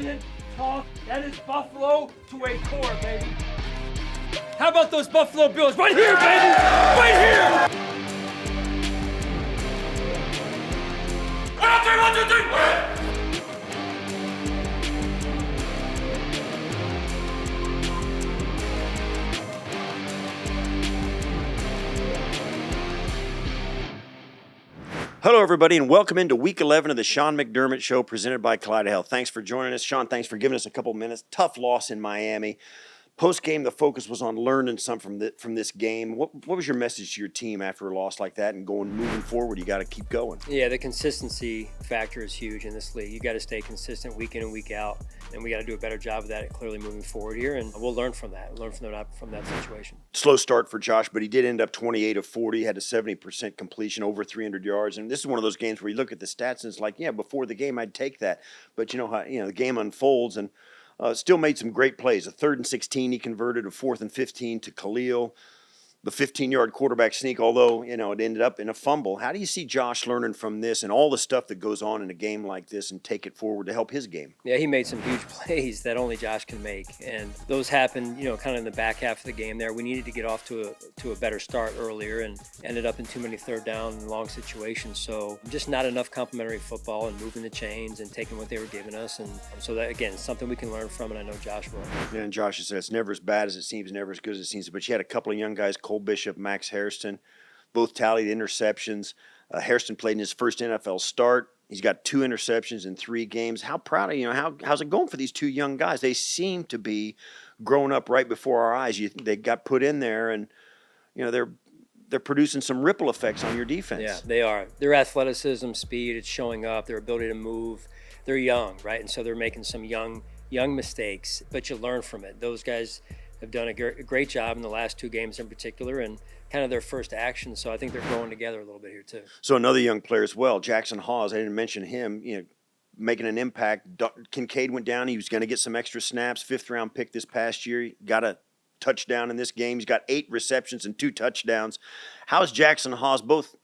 brilliant talk. That is Buffalo to a core, baby. How about those Buffalo Bills? Right here, baby! Right here! 1, 2, 3, 1, 2, 3, Hello, everybody, and welcome into Week 11 of the Sean McDermott Show presented by Kaleida Health. Thanks for joining us. Sean, thanks for giving us a couple minutes. Tough loss in Miami. Post-game, the focus was on learning something from this game. What was your message to your team after a loss like that and moving forward? You got to keep going. Yeah, the consistency factor is huge in this league. You got to stay consistent week in and week out, and we got to do a better job of that clearly moving forward here, and we'll learn from that, from that situation. Slow start for Josh, but he did end up 28 of 40, had a 70% completion, over 300 yards, and this is one of those games where you look at the stats and it's like, yeah, before the game I'd take that, but you know how the game unfolds, and still made some great plays. A 3rd and 16 he converted, a 4th and 15 to Khalil. The 15-yard quarterback sneak, although, it ended up in a fumble. How do you see Josh learning from this and all the stuff that goes on in a game like this and take it forward to help his game? Yeah, he made some huge plays that only Josh can make, and those happened, kind of in the back half of the game there. We needed to get off to a better start earlier and ended up in too many third down and long situations. So just not enough complementary football and moving the chains and taking what they were giving us. And so that, again, is something we can learn from, and I know Josh will. Yeah, and Josh said it's never as bad as it seems, never as good as it seems. But you had a couple of young guys, Cole Bishop, Max Hairston, both tallied interceptions. Hairston played in his first NFL start. He's got 2 interceptions in 3 games. How proud of you? How's it going for these 2 young guys? They seem to be growing up right before our eyes. They got put in there, and they're producing some ripple effects on your defense. Yeah, they are. Their athleticism, speed, it's showing up. Their ability to move. They're young, right? And so they're making some young mistakes, but you learn from it. Those guys have done a great job in the last 2 games in particular, and kind of their first action. So I think they're growing together a little bit here too. So another young player as well, Jackson Hawes. I didn't mention him. Making an impact. Kincaid went down. He was going to get some extra snaps. 5th-round pick this past year. He got a touchdown in this game. He's got 8 receptions and 2 touchdowns. How's Jackson Hawes both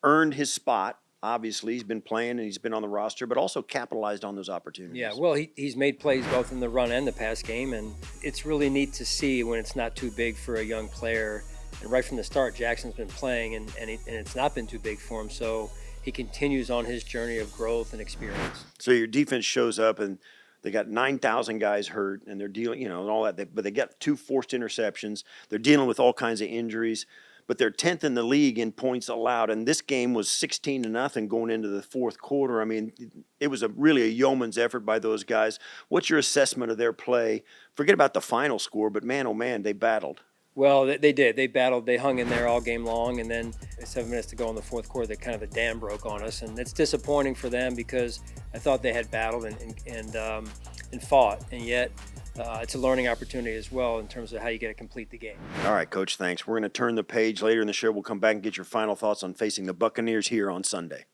earned his spot? Obviously, he's been playing and he's been on the roster, but also capitalized on those opportunities. Yeah, well, he's made plays both in the run and the pass game, and it's really neat to see when it's not too big for a young player. And right from the start, Jackson's been playing, and it's not been too big for him, so he continues on his journey of growth and experience. So your defense shows up, and they got 9,000 guys hurt, and they're dealing, and all that. But they got 2 forced interceptions. They're dealing with all kinds of injuries. But they're 10th in the league in points allowed, and this game was 16-0 going into the 4th quarter. I mean, it was really a yeoman's effort by those guys. What's your assessment of their play? Forget about the final score, but man, oh man, they battled. Well, they did. They battled. They hung in there all game long, and then 7 minutes to go in the 4th quarter, the dam broke on us, and it's disappointing for them because I thought they had battled and fought, and yet it's a learning opportunity as well in terms of how you get to complete the game. All right, Coach, thanks. We're going to turn the page later in the show. We'll come back and get your final thoughts on facing the Buccaneers here on Sunday.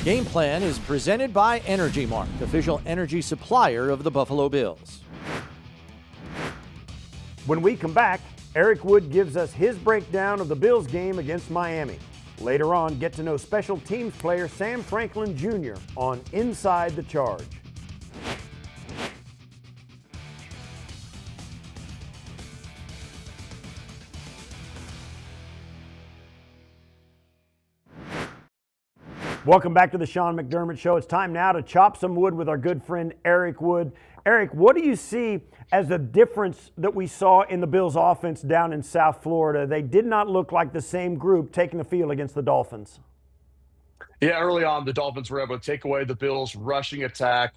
Game Plan is presented by Energy Mark, official energy supplier of the Buffalo Bills. When we come back, Eric Wood gives us his breakdown of the Bills game against Miami. Later on, get to know special teams player Sam Franklin Jr. on Inside the Charge. Welcome back to the Sean McDermott Show. It's time now to chop some wood with our good friend Eric Wood. Eric, what do you see as the difference that we saw in the Bills' offense down in South Florida? They did not look like the same group taking the field against the Dolphins. Yeah, early on, the Dolphins were able to take away the Bills' rushing attack,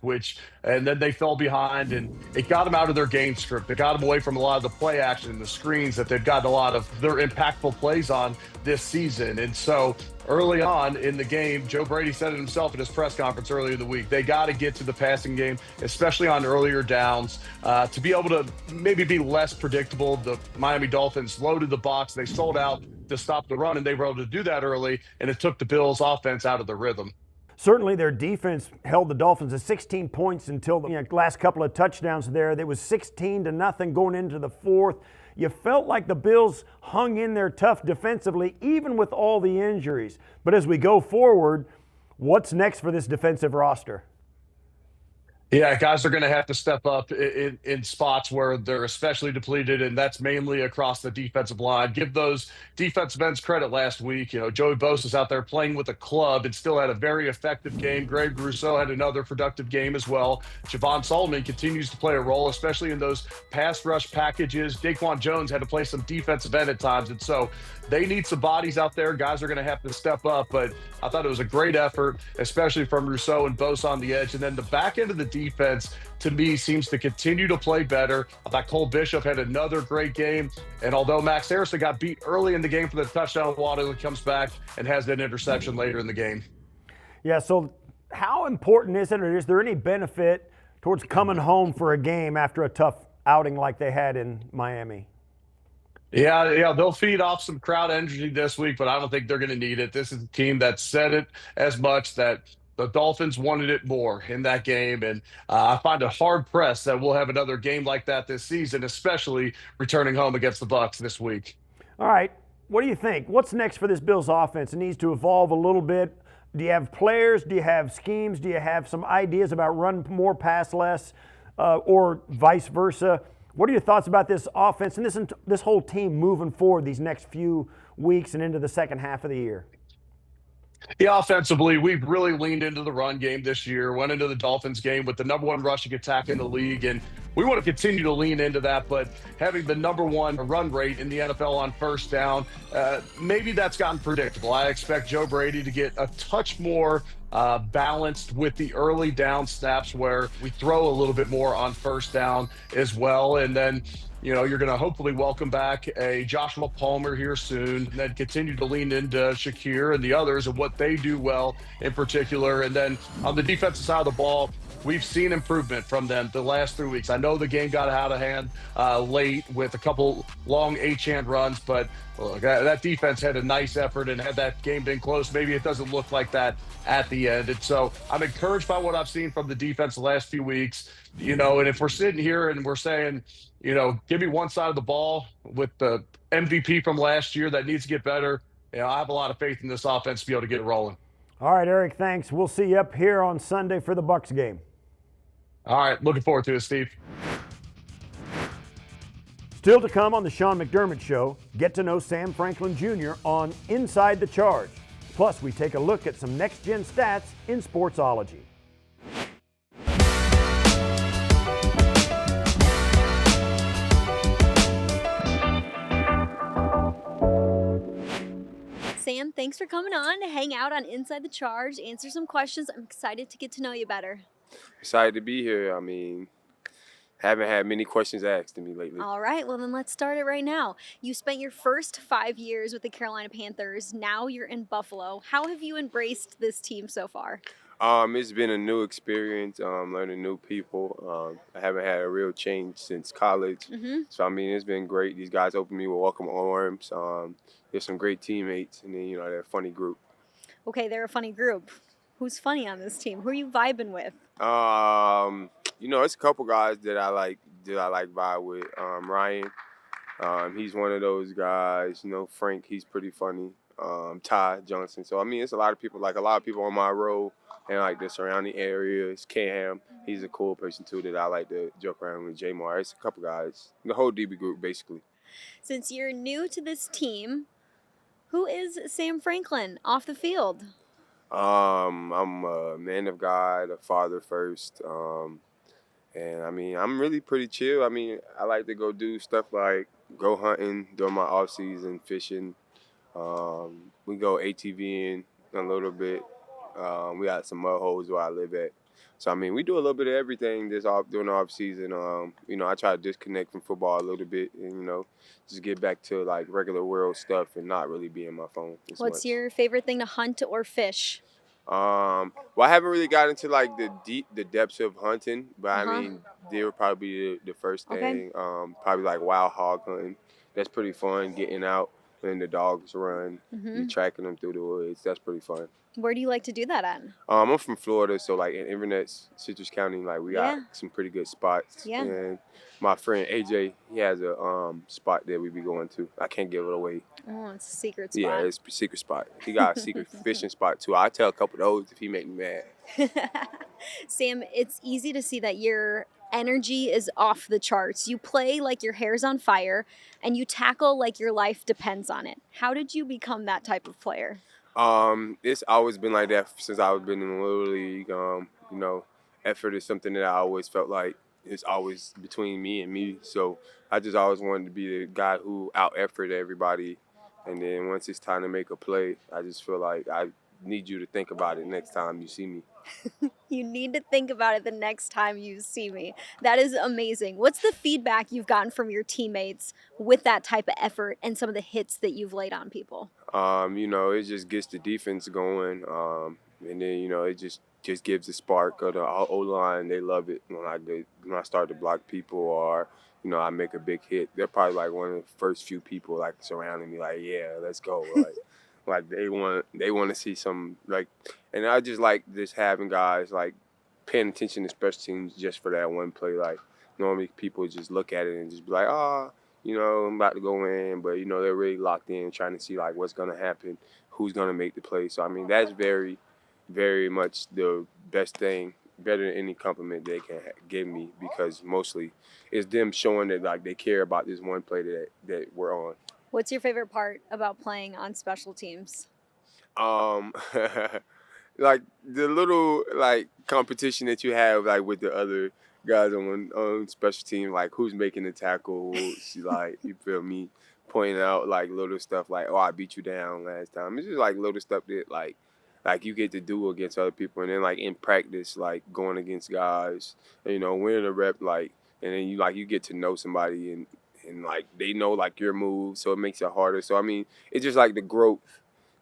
and then they fell behind, and it got them out of their game script. It got them away from a lot of the play action and the screens that they've gotten a lot of their impactful plays on this season. And so early on in the game, Joe Brady said it himself at his press conference earlier in the week, they got to get to the passing game, especially on earlier downs, to be able to maybe be less predictable. The Miami Dolphins loaded the box. They sold out to stop the run, and they were able to do that early, and it took the Bills' offense out of the rhythm. Certainly their defense held the Dolphins to 16 points until the last couple of touchdowns there. There was 16-0 going into the 4th. You felt like the Bills hung in there tough defensively, even with all the injuries. But as we go forward, what's next for this defensive roster? Yeah, guys are going to have to step up in spots where they're especially depleted, and that's mainly across the defensive line. Give those defensive ends credit last week. You know, Joey Bosa's out there playing with a club and still had a very effective game. Greg Rousseau had another productive game as well. Javon Solomon continues to play a role, especially in those pass rush packages. Daquan Jones had to play some defensive end at times, and so they need some bodies out there. Guys are going to have to step up, but I thought it was a great effort, especially from Rousseau and Bosa on the edge. And then the back end of the defense, to me, seems to continue to play better. I thought Cole Bishop had another great game. And although Max Harrison got beat early in the game for the touchdown, Waddle comes back and has that interception later in the game. Yeah, so how important is it, or is there any benefit towards coming home for a game after a tough outing like they had in Miami? Yeah, they'll feed off some crowd energy this week, but I don't think they're going to need it. This is a team that said it as much that the Dolphins wanted it more in that game, and I find it hard pressed that we'll have another game like that this season, especially returning home against the Bucs this week. All right, what do you think? What's next for this Bills offense? It needs to evolve a little bit. Do you have players? Do you have schemes? Do you have some ideas about run more, pass less, or vice versa? What are your thoughts about this offense and this whole team moving forward these next few weeks and into the second half of the year? Yeah, offensively, we've really leaned into the run game this year, went into the Dolphins game with the number one rushing attack in the league, and we want to continue to lean into that, but having the number one run rate in the NFL on first down, maybe that's gotten predictable. I expect Joe Brady to get a touch more balanced with the early down snaps where we throw a little bit more on first down as well. And then, you know, you're going to hopefully welcome back a Joshua Palmer here soon, and then continue to lean into Shakir and the others and what they do well in particular. And then on the defensive side of the ball, we've seen improvement from them the last 3 weeks. I know the game got out of hand late with a couple long H-hand runs, but look, that defense had a nice effort, and had that game been close, maybe it doesn't look like that at the end. And so I'm encouraged by what I've seen from the defense the last few weeks, you know, and if we're sitting here and we're saying, you know, give me one side of the ball with the MVP from last year that needs to get better, you know, I have a lot of faith in this offense to be able to get it rolling. All right, Eric, thanks. We'll see you up here on Sunday for the Bucs game. All right, looking forward to it, Steve. Still to come on the Sean McDermott Show, get to know Sam Franklin Jr. on Inside the Charge. Plus, we take a look at some next-gen stats in Sportsology. Sam, thanks for coming on to hang out on Inside the Charge, answer some questions. I'm excited to get to know you better. Excited to be here. I mean, haven't had many questions asked to me lately. All right, well then let's start it right now. You spent your first 5 years with the Carolina Panthers. Now you're in Buffalo. How have you embraced this team so far? It's been a new experience, learning new people. I haven't had a real change since college. So, I mean, it's been great. These guys opened me with welcome arms. There's some great teammates, and then, you know, they're a funny group. Okay, they're a funny group. Who's funny on this team? Who are you vibing with? You know, it's a couple guys that I like vibe with. Ryan, he's one of those guys. You know, Frank, he's pretty funny. Ty Johnson. So, I mean, it's a lot of people on my road and like the surrounding areas. Cam, he's a cool person too that I like to joke around with. Jamar, it's a couple guys. The whole DB group, basically. Since you're new to this team, who is Sam Franklin off the field? I'm a man of God, a father first. And I mean, I'm really pretty chill. I mean, I like to go do stuff like go hunting during my off season, fishing. We go ATVing a little bit. We got some mud holes where I live at. So, I mean, we do a little bit of everything during the off season. You know, I try to disconnect from football a little bit and, you know, just get back to like regular world stuff and not really be in my phone. What's your favorite thing to hunt or fish? Well, I haven't really got into like the depths of hunting, but I mean, deer would probably be the first thing. Probably like wild hog hunting. That's pretty fun, getting out and the dogs run. You tracking them through the woods. That's pretty fun. Where do you like to do that at? I'm from Florida, so like in Inverness, Citrus County, like we got some pretty good spots. Yeah. And my friend AJ, he has a spot that we be going to. I can't give it away. Oh, it's a secret spot. Yeah, it's a secret spot. He got a secret fishing spot too. I tell a couple of those if he make me mad. Sam, it's easy to see that your energy is off the charts. You play like your hair's on fire, and you tackle like your life depends on it. How did you become that type of player? It's always been like that since I've been in the Little League. You know, effort is something that I always felt like it's always between me and me. So I just always wanted to be the guy who out-effort everybody. And then once it's time to make a play, I just feel like I need you to think about it next time you see me. You need to think about it the next time you see me. That is amazing. What's the feedback you've gotten from your teammates with that type of effort and some of the hits that you've laid on people? You know, it just gets the defense going. And then, you know, it just gives a spark of the O-line. They love it when I start to block people or, you know, I make a big hit. They're probably like one of the first few people like surrounding me like, yeah, let's go. Like they want to see some like, and I just like just having guys like paying attention to special teams just for that one play. Like normally people just look at it and just be like, you know, I'm about to go in, but you know they're really locked in trying to see like what's gonna happen, who's gonna make the play. So I mean that's very, very much the best thing, better than any compliment they can give me because mostly it's them showing that like they care about this one play that we're on. What's your favorite part about playing on special teams? Like the little like competition that you have like with the other guys on special team, like who's making the tackle, like you feel me, pointing out like little stuff like, oh, I beat you down last time. It's just like little stuff that like you get to do against other people, and then like in practice, like going against guys, you know, winning a rep, like, and then you get to know somebody and like they know like your moves, so it makes it harder. So I mean, it's just like the growth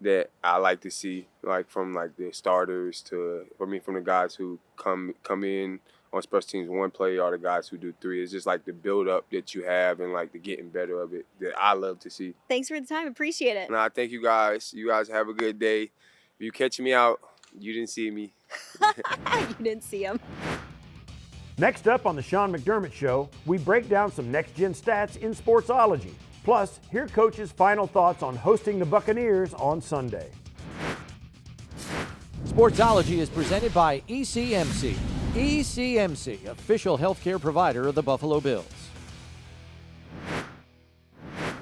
that I like to see, like from like the starters to, from the guys who come in on special teams one play or the guys who do three. It's just like the build up that you have and like the getting better of it that I love to see. Thanks for the time. Appreciate it. And I thank you guys. You guys have a good day. If you catch me out, you didn't see me. You didn't see him. Next up on the Sean McDermott Show, we break down some next-gen stats in Sportsology. Plus, hear Coach's final thoughts on hosting the Buccaneers on Sunday. Sportsology is presented by ECMC. ECMC, official healthcare provider of the Buffalo Bills.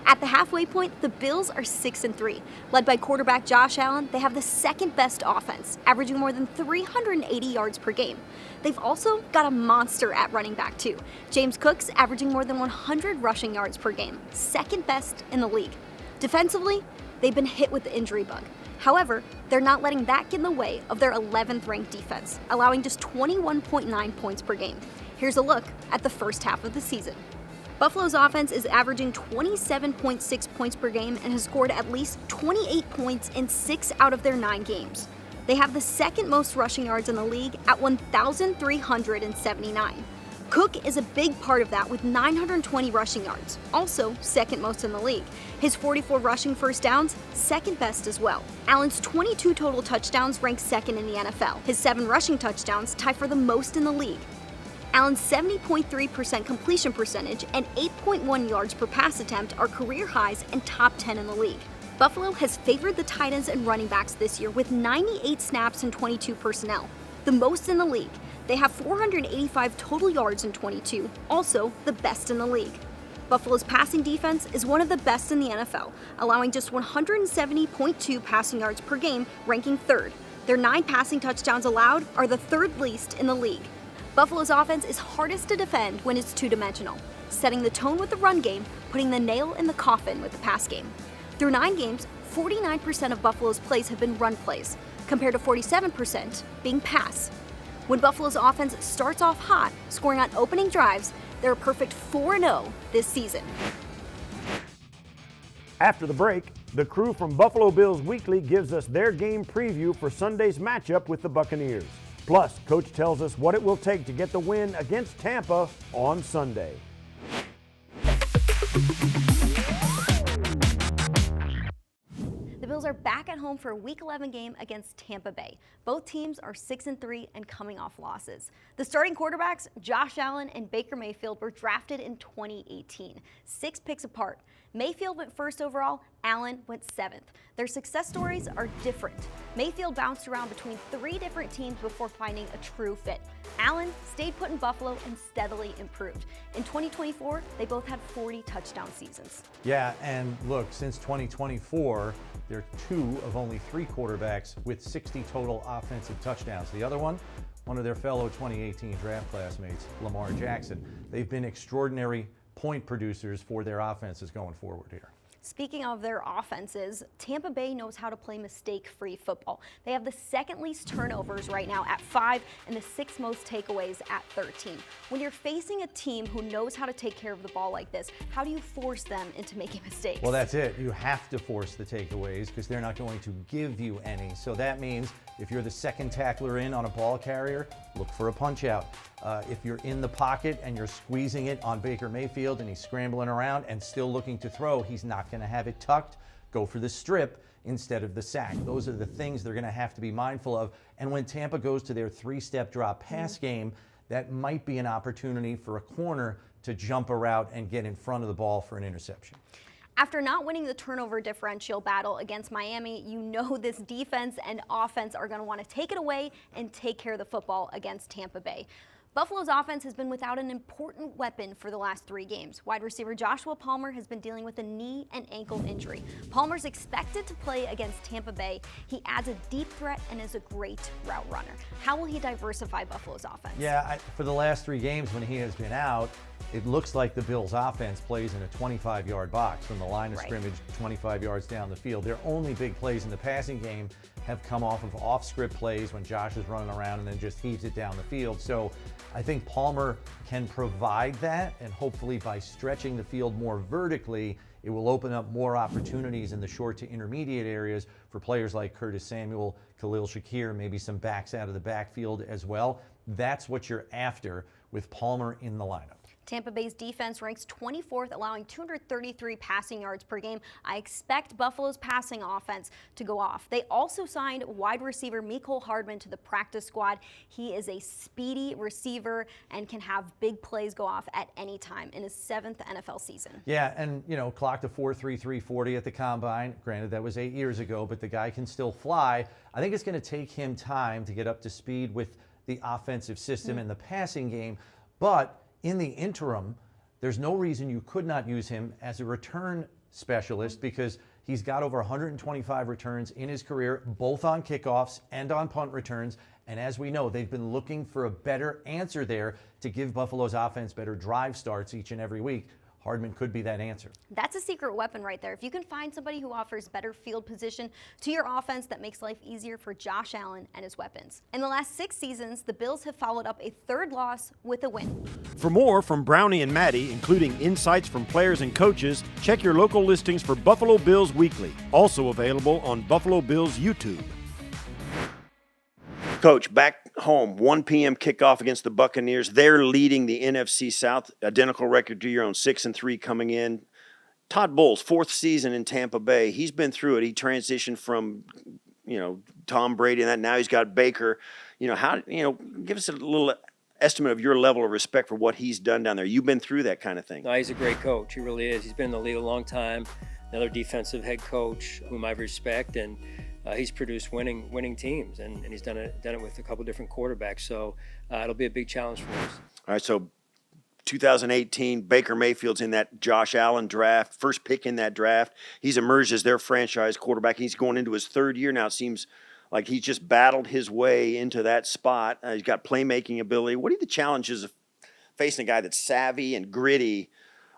At the halfway point, the Bills are 6-3. Led by quarterback Josh Allen, they have the second best offense, averaging more than 380 yards per game. They've also got a monster at running back too. James Cook's averaging more than 100 rushing yards per game, second best in the league. Defensively, they've been hit with the injury bug. However, they're not letting that get in the way of their 11th ranked defense, allowing just 21.9 points per game. Here's a look at the first half of the season. Buffalo's offense is averaging 27.6 points per game and has scored at least 28 points in 6 out of their 9 games. They have the second most rushing yards in the league at 1,379. Cook is a big part of that with 920 rushing yards, also second most in the league. His 44 rushing first downs, second best as well. Allen's 22 total touchdowns rank second in the NFL. His 7 rushing touchdowns tie for the most in the league. Allen's 70.3% completion percentage and 8.1 yards per pass attempt are career highs and top 10 in the league. Buffalo has favored the tight ends and running backs this year with 98 snaps and 22 personnel, the most in the league. They have 485 total yards in 22, also the best in the league. Buffalo's passing defense is one of the best in the NFL, allowing just 170.2 passing yards per game, ranking third. Their 9 passing touchdowns allowed are the third least in the league. Buffalo's offense is hardest to defend when it's two-dimensional, setting the tone with the run game, putting the nail in the coffin with the pass game. Through 9 games, 49% of Buffalo's plays have been run plays, compared to 47% being pass. When Buffalo's offense starts off hot, scoring on opening drives, they're a perfect 4-0 this season. After the break, the crew from Buffalo Bills Weekly gives us their game preview for Sunday's matchup with the Buccaneers. Plus, Coach tells us what it will take to get the win against Tampa on Sunday. Bills are back at home for a Week 11 game against Tampa Bay. Both teams are 6-3 and coming off losses. The starting quarterbacks, Josh Allen and Baker Mayfield, were drafted in 2018, 6 picks apart. Mayfield went first overall, Allen went 7th. Their success stories are different. Mayfield bounced around between 3 different teams before finding a true fit. Allen stayed put in Buffalo and steadily improved. In 2024, they both had 40 touchdown seasons. Yeah, and look, since 2024, they're 2 of only 3 quarterbacks with 60 total offensive touchdowns. The other one of their fellow 2018 draft classmates, Lamar Jackson. They've been extraordinary point producers for their offenses going forward here. Speaking of their offenses, Tampa Bay knows how to play mistake-free football. They have the second least turnovers right now at 5 and the 6th most takeaways at 13. When you're facing a team who knows how to take care of the ball like this, how do you force them into making mistakes? Well, that's it. You have to force the takeaways because they're not going to give you any. So that means if you're the second tackler in on a ball carrier, look for a punch out. If you're in the pocket and you're squeezing it on Baker Mayfield and he's scrambling around and still looking to throw, he's not going to have it tucked. Go for the strip instead of the sack. Those are the things they're going to have to be mindful of. And when Tampa goes to their 3-step drop pass game, that might be an opportunity for a corner to jump a route and get in front of the ball for an interception. After not winning the turnover differential battle against Miami, you know this defense and offense are going to want to take it away and take care of the football against Tampa Bay. Buffalo's offense has been without an important weapon for the last 3 games. Wide receiver Joshua Palmer has been dealing with a knee and ankle injury. Palmer's expected to play against Tampa Bay. He adds a deep threat and is a great route runner. How will he diversify Buffalo's offense? Yeah, for the last 3 games when he has been out, it looks like the Bills' offense plays in a 25-yard box from the line of scrimmage 25 yards down the field. Their only big plays in the passing game have come off of off-script plays when Josh is running around and then just heaves it down the field. So I think Palmer can provide that, and hopefully by stretching the field more vertically, it will open up more opportunities in the short to intermediate areas for players like Curtis Samuel, Khalil Shakir, maybe some backs out of the backfield as well. That's what you're after with Palmer in the lineup. Tampa Bay's defense ranks 24th, allowing 233 passing yards per game. I expect Buffalo's passing offense to go off. They also signed wide receiver Mecole Hardman to the practice squad. He is a speedy receiver and can have big plays go off at any time in his 7th NFL season. Yeah, and clocked a 4.33 40 at the combine. Granted, that was 8 years ago, but the guy can still fly. I think it's going to take him time to get up to speed with the offensive system and the passing game, but in the interim, there's no reason you could not use him as a return specialist because he's got over 125 returns in his career, both on kickoffs and on punt returns. And as we know, they've been looking for a better answer there to give Buffalo's offense better drive starts each and every week. Hardman could be that answer. That's a secret weapon right there. If you can find somebody who offers better field position to your offense, that makes life easier for Josh Allen and his weapons. In the last 6 seasons, the Bills have followed up a 3rd loss with a win. For more from Brownie and Maddy, including insights from players and coaches, check your local listings for Buffalo Bills Weekly, also available on Buffalo Bills YouTube. Coach, back home, 1 p.m. kickoff against the Buccaneers. They're leading the NFC South, identical record to your own, 6-3 coming in. Todd Bowles, 4th season in Tampa Bay. He's been through it. He transitioned from, Tom Brady and that. Now he's got Baker. Give us a little estimate of your level of respect for what he's done down there. You've been through that kind of thing. No, he's a great coach. He really is. He's been in the league a long time. Another defensive head coach whom I respect, and he's produced winning teams, and he's done it with a couple different quarterbacks. So it'll be a big challenge for us. All right, so 2018, Baker Mayfield's in that Josh Allen draft, first pick in that draft. He's emerged as their franchise quarterback. He's going into his 3rd year now. It seems like he's just battled his way into that spot. He's got playmaking ability. What are the challenges of facing a guy that's savvy and gritty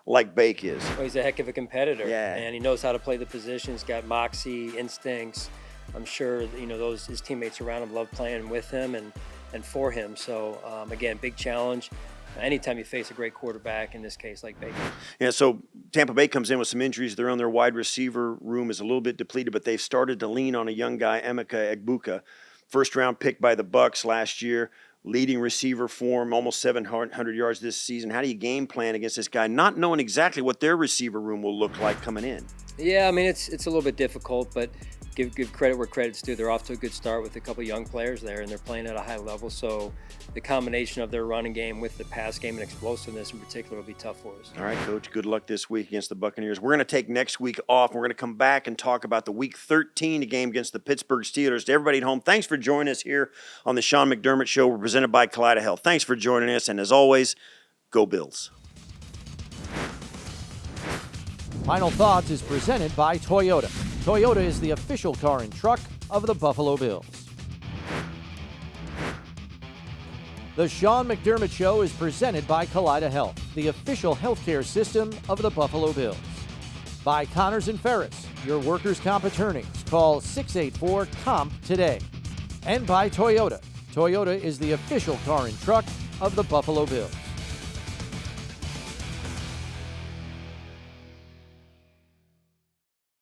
like Bake is? Well, he's a heck of a competitor, yeah, and he knows how to play the position. He's got moxie, instincts. I'm sure his teammates around him love playing with him and for him. So again, big challenge. Anytime you face a great quarterback, in this case like Baker. Yeah, so Tampa Bay comes in with some injuries. Their wide receiver room is a little bit depleted, but they've started to lean on a young guy, Emeka Egbuka, 1st-round pick by the Bucs last year, leading receiver form, almost 700 yards this season. How do you game plan against this guy, not knowing exactly what their receiver room will look like coming in? Yeah, I mean, it's a little bit difficult, but give credit where credit's due. They're off to a good start with a couple young players there, and they're playing at a high level. So the combination of their running game with the pass game and explosiveness in particular will be tough for us. All right, Coach, good luck this week against the Buccaneers. We're going to take next week off. We're going to come back and talk about the Week 13 game against the Pittsburgh Steelers. To everybody at home, thanks for joining us here on the Sean McDermott Show. We're presented by Kaleida Health. Thanks for joining us, and as always, go Bills. Final Thoughts is presented by Toyota. Toyota is the official car and truck of the Buffalo Bills. The Sean McDermott Show is presented by Kaleida Health, the official healthcare system of the Buffalo Bills. By Connors & Ferris, your workers' comp attorneys. Call 684-COMP today. And by Toyota. Toyota is the official car and truck of the Buffalo Bills.